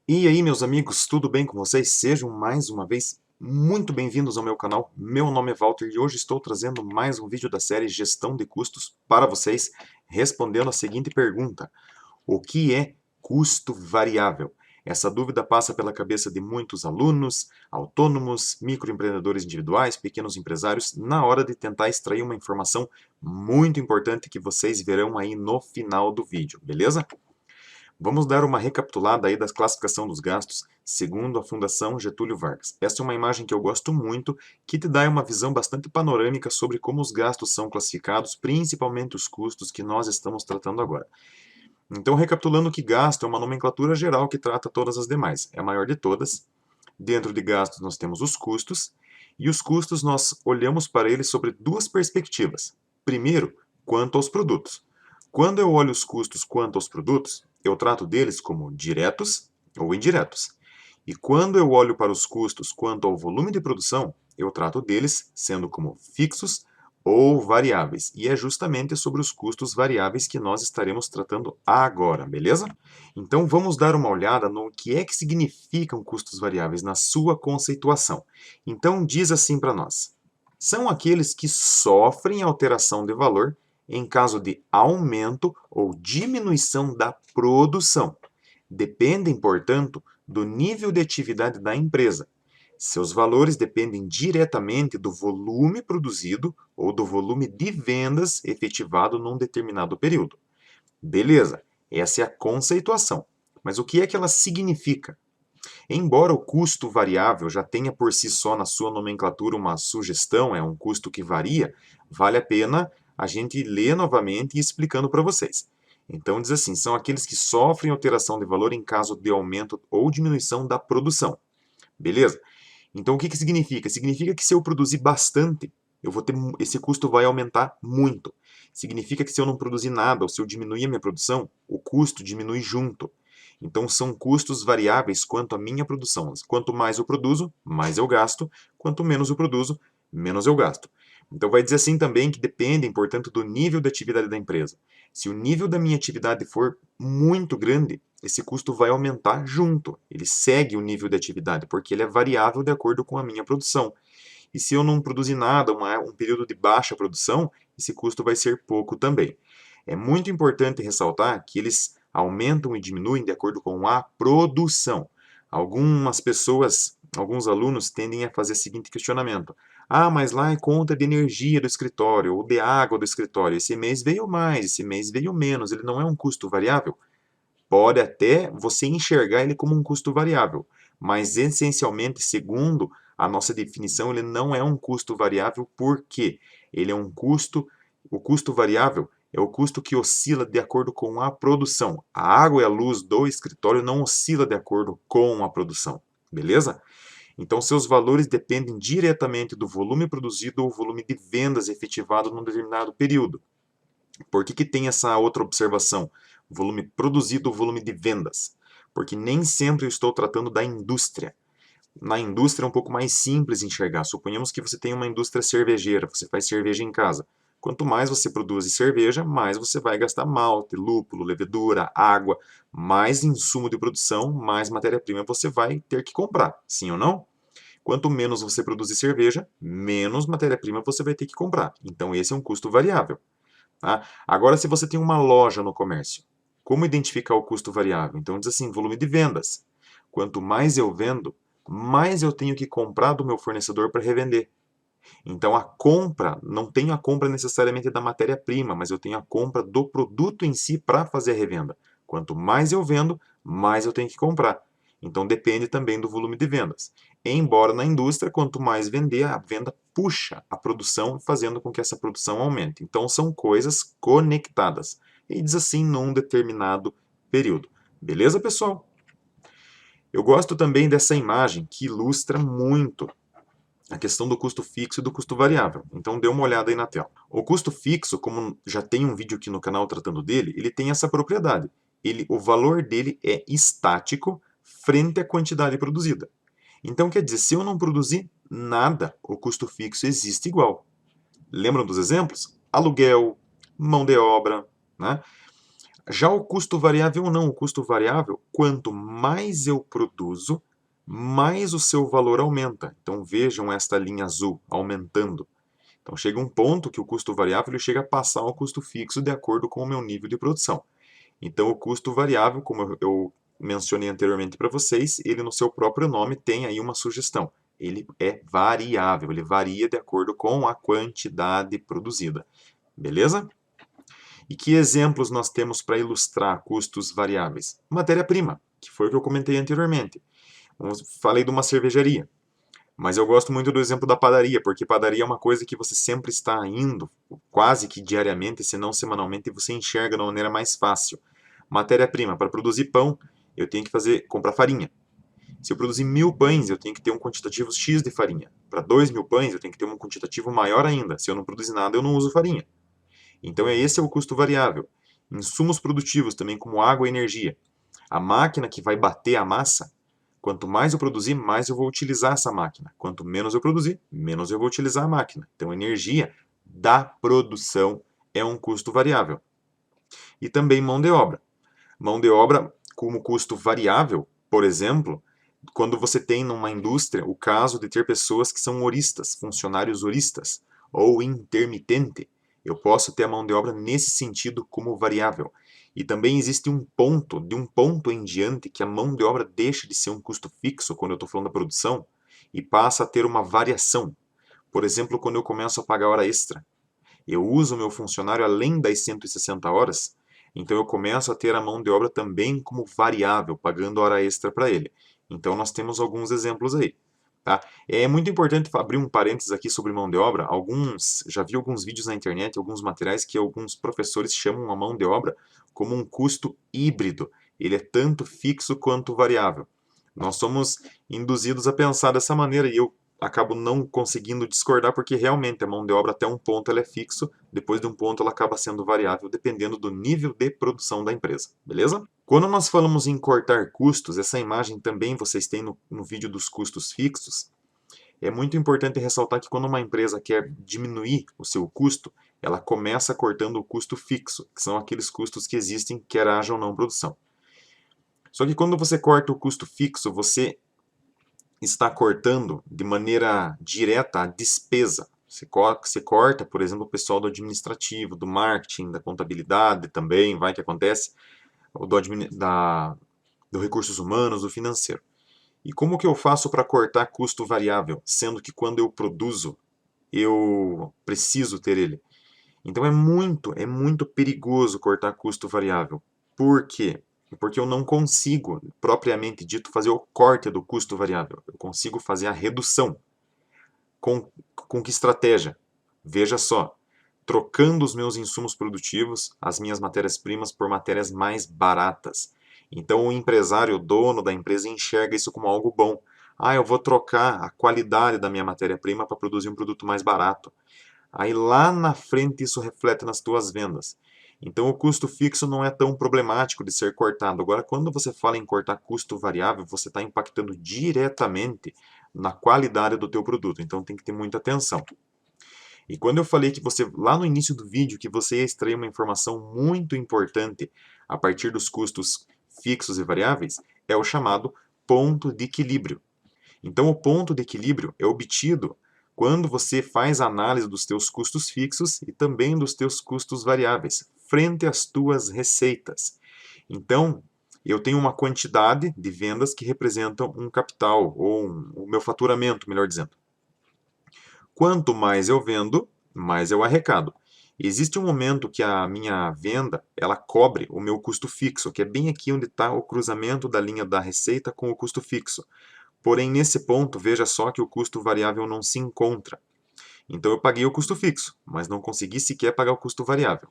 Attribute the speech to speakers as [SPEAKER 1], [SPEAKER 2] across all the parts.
[SPEAKER 1] E aí, meus amigos, tudo bem com vocês? Sejam mais uma vez muito bem-vindos ao meu canal. Meu nome é Walter e hoje estou trazendo mais um vídeo da série Gestão de Custos para vocês, respondendo a seguinte pergunta: o que é custo variável? Essa dúvida passa pela cabeça de muitos alunos, autônomos, microempreendedores individuais, pequenos empresários, na hora de tentar extrair uma informação muito importante que vocês verão aí no final do vídeo, beleza? Vamos dar uma recapitulada aí da classificação dos gastos segundo a Fundação Getúlio Vargas. Esta é uma imagem que eu gosto muito, que te dá uma visão bastante panorâmica sobre como os gastos são classificados, principalmente os custos que nós estamos tratando agora. Então, recapitulando, que gasto é uma nomenclatura geral que trata todas as demais. É a maior de todas. Dentro de gastos nós temos os custos, e os custos nós olhamos para eles sobre duas perspectivas. Primeiro, quanto aos produtos. Quando eu olho os custos quanto aos produtos, eu trato deles como diretos ou indiretos. E quando eu olho para os custos quanto ao volume de produção, eu trato deles sendo como fixos ou variáveis. E é justamente sobre os custos variáveis que nós estaremos tratando agora, beleza? Então vamos dar uma olhada no que é que significam custos variáveis na sua conceituação. Então diz assim para nós: são aqueles que sofrem alteração de valor em caso de aumento ou diminuição da produção. Dependem, portanto, do nível de atividade da empresa. Seus valores dependem diretamente do volume produzido ou do volume de vendas efetivado num determinado período. Beleza, essa é a conceituação. Mas o que é que ela significa? Embora o custo variável já tenha por si só na sua nomenclatura uma sugestão, é um custo que varia, vale a pena a gente ler novamente e explicando para vocês. Então diz assim, são aqueles que sofrem alteração de valor em caso de aumento ou diminuição da produção. Beleza? Então o que significa? Significa que se eu produzir bastante, esse custo vai aumentar muito. Significa que se eu não produzir nada ou se eu diminuir a minha produção, o custo diminui junto. Então são custos variáveis quanto à minha produção. Quanto mais eu produzo, mais eu gasto. Quanto menos eu produzo, menos eu gasto. Então vai dizer assim também que dependem, portanto, do nível de atividade da empresa. Se o nível da minha atividade for muito grande, esse custo vai aumentar junto. Ele segue o nível de atividade, porque ele é variável de acordo com a minha produção. E se eu não produzir nada, um período de baixa produção, esse custo vai ser pouco também. É muito importante ressaltar que eles aumentam e diminuem de acordo com a produção. Algumas pessoas, alguns alunos tendem a fazer o seguinte questionamento: ah, mas lá é conta de energia do escritório ou de água do escritório. Esse mês veio mais, esse mês veio menos. Ele não é um custo variável? Pode até você enxergar ele como um custo variável, mas essencialmente, segundo a nossa definição, ele não é um custo variável porque ele é um custo, o custo variável é o custo que oscila de acordo com a produção. A água e a luz do escritório não oscila de acordo com a produção, beleza? Então, seus valores dependem diretamente do volume produzido ou volume de vendas efetivado num determinado período. Por que tem essa outra observação? Volume produzido, volume de vendas. Porque nem sempre eu estou tratando da indústria. Na indústria é um pouco mais simples enxergar. Suponhamos que você tem uma indústria cervejeira, você faz cerveja em casa. Quanto mais você produz cerveja, mais você vai gastar malte, lúpulo, levedura, água, mais insumo de produção, mais matéria-prima você vai ter que comprar. Sim ou não? Quanto menos você produzir cerveja, menos matéria-prima você vai ter que comprar. Então esse é um custo variável. Tá? Agora, se você tem uma loja no comércio, como identificar o custo variável? Então, diz assim, volume de vendas. Quanto mais eu vendo, mais eu tenho que comprar do meu fornecedor para revender. Então, a compra, não tenho a compra necessariamente da matéria-prima, mas eu tenho a compra do produto em si para fazer a revenda. Quanto mais eu vendo, mais eu tenho que comprar. Então, depende também do volume de vendas. Embora na indústria, quanto mais vender, a venda puxa a produção, fazendo com que essa produção aumente. Então, são coisas conectadas. E diz assim num determinado período. Beleza, pessoal? Eu gosto também dessa imagem que ilustra muito a questão do custo fixo e do custo variável. Então dê uma olhada aí na tela. O custo fixo, como já tem um vídeo aqui no canal tratando dele, ele tem essa propriedade. O valor dele é estático frente à quantidade produzida. Então quer dizer, se eu não produzir nada, o custo fixo existe igual. Lembram dos exemplos? Aluguel, mão de obra, né? Já o custo variável não. O custo variável, quanto mais eu produzo, mais o seu valor aumenta. Então vejam esta linha azul aumentando. Então chega um ponto que o custo variável ele chega a passar ao custo fixo de acordo com o meu nível de produção. Então o custo variável, como eu mencionei anteriormente para vocês, ele no seu próprio nome tem aí uma sugestão. Ele é variável, ele varia de acordo com a quantidade produzida. Beleza? E que exemplos nós temos para ilustrar custos variáveis? Matéria-prima, que foi o que eu comentei anteriormente. Falei de uma cervejaria, mas eu gosto muito do exemplo da padaria, porque padaria é uma coisa que você sempre está indo, quase que diariamente, se não semanalmente, e você enxerga de uma maneira mais fácil. Matéria-prima, para produzir pão, eu tenho que comprar farinha. Se eu produzir 1000 pães, eu tenho que ter um quantitativo X de farinha. Para 2000 pães, eu tenho que ter um quantitativo maior ainda. Se eu não produzir nada, eu não uso farinha. Então, esse é o custo variável. Insumos produtivos também, como água e energia. A máquina que vai bater a massa, quanto mais eu produzir, mais eu vou utilizar essa máquina. Quanto menos eu produzir, menos eu vou utilizar a máquina. Então, a energia da produção é um custo variável. E também mão de obra. Mão de obra como custo variável, por exemplo, quando você tem numa indústria o caso de ter pessoas que são horistas, funcionários horistas, ou intermitente, eu posso ter a mão de obra nesse sentido como variável. E também existe um ponto, de um ponto em diante, que a mão de obra deixa de ser um custo fixo, quando eu estou falando da produção, e passa a ter uma variação. Por exemplo, quando eu começo a pagar hora extra. Eu uso o meu funcionário além das 160 horas, então eu começo a ter a mão de obra também como variável, pagando hora extra para ele. Então nós temos alguns exemplos aí. Tá? É muito importante abrir um parênteses aqui sobre mão de obra. Já vi alguns vídeos na internet, alguns materiais que alguns professores chamam a mão de obra como um custo híbrido. Ele é tanto fixo quanto variável. Nós somos induzidos a pensar dessa maneira e eu acabo não conseguindo discordar porque realmente a mão de obra até um ponto ela é fixo, depois de um ponto ela acaba sendo variável dependendo do nível de produção da empresa, beleza? Quando nós falamos em cortar custos, essa imagem também vocês têm no vídeo dos custos fixos, é muito importante ressaltar que quando uma empresa quer diminuir o seu custo, ela começa cortando o custo fixo, que são aqueles custos que existem, quer haja ou não produção. Só que quando você corta o custo fixo, você está cortando de maneira direta a despesa. Você corta, por exemplo, o pessoal do administrativo, do marketing, da contabilidade também, vai que acontece, ou do recursos humanos, do financeiro. E como que eu faço para cortar custo variável, sendo que quando eu produzo, eu preciso ter ele? Então é muito perigoso cortar custo variável. Por quê? Porque eu não consigo, propriamente dito, fazer o corte do custo variável. Eu consigo fazer a redução. Com que estratégia? Veja só, trocando os meus insumos produtivos, as minhas matérias-primas, por matérias mais baratas. Então o empresário, o dono da empresa, enxerga isso como algo bom. Ah, eu vou trocar a qualidade da minha matéria-prima para produzir um produto mais barato. Aí lá na frente isso reflete nas tuas vendas. Então o custo fixo não é tão problemático de ser cortado. Agora, quando você fala em cortar custo variável, você está impactando diretamente na qualidade do teu produto. Então tem que ter muita atenção. E quando eu falei que você, lá no início do vídeo, que você ia extrair uma informação muito importante a partir dos custos fixos e variáveis, é o chamado ponto de equilíbrio. Então o ponto de equilíbrio é obtido quando você faz a análise dos teus custos fixos e também dos teus custos variáveis, frente às tuas receitas. Então, eu tenho uma quantidade de vendas que representam um capital, ou o meu faturamento, melhor dizendo. Quanto mais eu vendo, mais eu arrecado. Existe um momento que a minha venda, ela cobre o meu custo fixo, que é bem aqui onde está o cruzamento da linha da receita com o custo fixo. Porém, nesse ponto, veja só que o custo variável não se encontra. Então, eu paguei o custo fixo, mas não consegui sequer pagar o custo variável.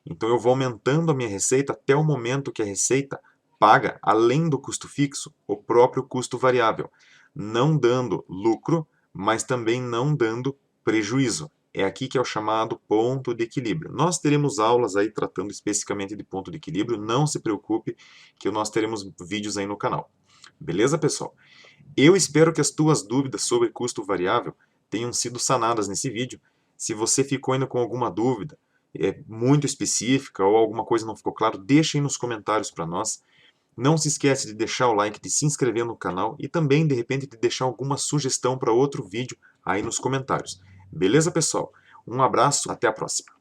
[SPEAKER 1] Então, eu vou aumentando a minha receita até o momento que a receita paga, além do custo fixo, o próprio custo variável, não dando lucro, mas também não dando prejuízo. É aqui que é o chamado ponto de equilíbrio. Nós teremos aulas aí tratando especificamente de ponto de equilíbrio, não se preocupe que nós teremos vídeos aí no canal. Beleza, pessoal? Eu espero que as tuas dúvidas sobre custo variável tenham sido sanadas nesse vídeo. Se você ficou ainda com alguma dúvida, muito específica ou alguma coisa não ficou claro, deixa aí nos comentários para nós. Não se esquece de deixar o like, de se inscrever no canal e também, de repente, de deixar alguma sugestão para outro vídeo aí nos comentários. Beleza, pessoal? Um abraço, até a próxima.